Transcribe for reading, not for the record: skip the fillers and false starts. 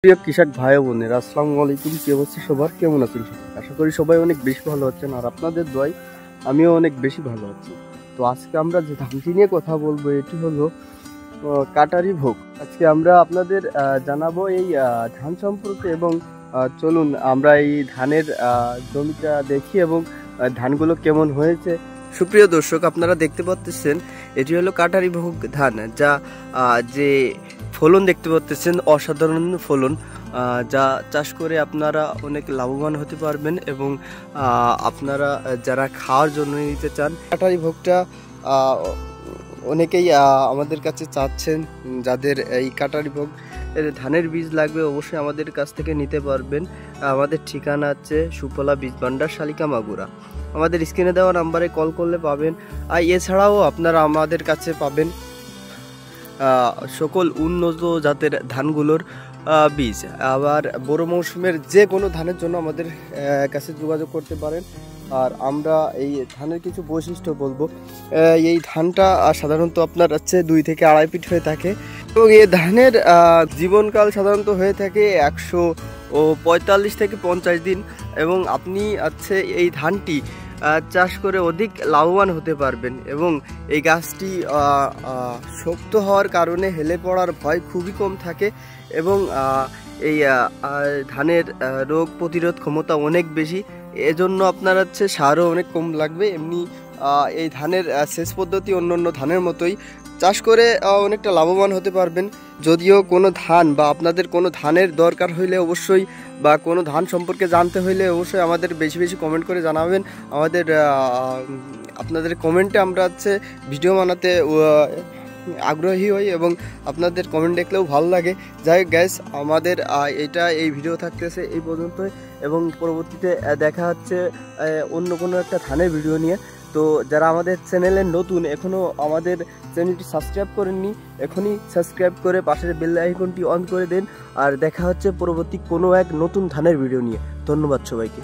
প্রিয় কৃষক ভাই বোনেরা, আসসালামু আলাইকুম। কি অবস্থা সবার, কেমন আছেন সবাই? আশা করি সবাই অনেক বেশি ভালো আছেন, আর আপনাদের দোয়ায় আমিও অনেক বেশি ভালো আছি। তো আজকে আমরা যে ধানটি নিয়ে কথা বলবো এটি হলো কাটারি ভোগ। আজকে আমরা আপনাদের জানাবো এই ধান সম্পর্কে, এবং চলুন আমরা এই ধানের জমিটা দেখি এবং ধানগুলো কেমন হয়েছে। সুপ্রিয় দর্শক, আপনারা দেখতে পাচ্ছেন এটি হলো কাটারি ভোগ ধান, যা যে ফলন দেখতে পাচ্ছেন অসাধারণ ফলন, যা চাষ করে আপনারা অনেক লাভবান হতে পারবেন। এবং আপনারা যারা খাওয়ার জন্য নিতে চান, কাটারি ভোগটা অনেকেই আমাদের কাছে চাচ্ছেন। যাদের এই কাটারি ভোগ ধানের বীজ লাগবে অবশ্যই আমাদের কাছ থেকে নিতে পারবেন। আমাদের ঠিকানা আছে সুফলা বীজ ভান্ডার, শালিকা মাগুরা। আমাদের স্ক্রিনে দেওয়া নাম্বারে কল করলে পাবেন। আর এছাড়াও আপনারা আমাদের কাছে পাবেন সকল উন্নত জাতের ধানগুলোর বীজ। আবার বড় মৌসুমের যে কোনো ধানের জন্য আমাদের কাছে যোগাযোগ করতে পারেন। আর আমরা এই ধানের কিছু বৈশিষ্ট্য বলবো। এই ধানটা সাধারণত আপনার হচ্ছে 2 থেকে 2.5 ফিট হয়ে থাকে, এবং এই ধানের জীবনকাল সাধারণত হয়ে থাকে 145 থেকে 50 দিন। এবং আপনি হচ্ছে এই ধানটি চাষ করে অধিক লাভবান হতে পারবেন। এবং এই গাছটি শক্ত হওয়ার কারণে হেলে পড়ার ভয় খুবই কম থাকে, এবং এই ধানের রোগ প্রতিরোধ ক্ষমতা অনেক বেশি। এজন্য আপনার হচ্ছে সারও অনেক কম লাগবে। এমনি এই ধানের সেচ পদ্ধতি অন্য ধানের মতোই, চাষ করে অনেকটা লাভবান হতে পারবেন। যদিও কোনো ধান বা আপনাদের কোনো ধানের দরকার হইলে অবশ্যই, বা কোনো ধান সম্পর্কে জানতে হইলে অবশ্যই আমাদের বেশি বেশি কমেন্ট করে জানাবেন। আমাদের আপনাদের কমেন্টে আমরা হচ্ছে ভিডিও বানাতে আগ্রহী হই, এবং আপনাদের কমেন্ট দেখলেও ভালো লাগে। যাই হোক গাইস, আমাদের এই ভিডিও থাকতেছে এই পর্যন্তই, এবং পরবর্তীতে দেখা হচ্ছে অন্য কোনো একটা ধানের ভিডিও নিয়ে। তো যারা আমাদের চ্যানেলে নতুন, এখনও আমাদের চ্যানেলটি সাবস্ক্রাইব করেননি, এখনই সাবস্ক্রাইব করে পাশের বেল আইকনটি অন করে দেন। আর দেখা হচ্ছে পরবর্তী কোনো এক নতুন ধানের ভিডিও নিয়ে। ধন্যবাদ সবাইকে।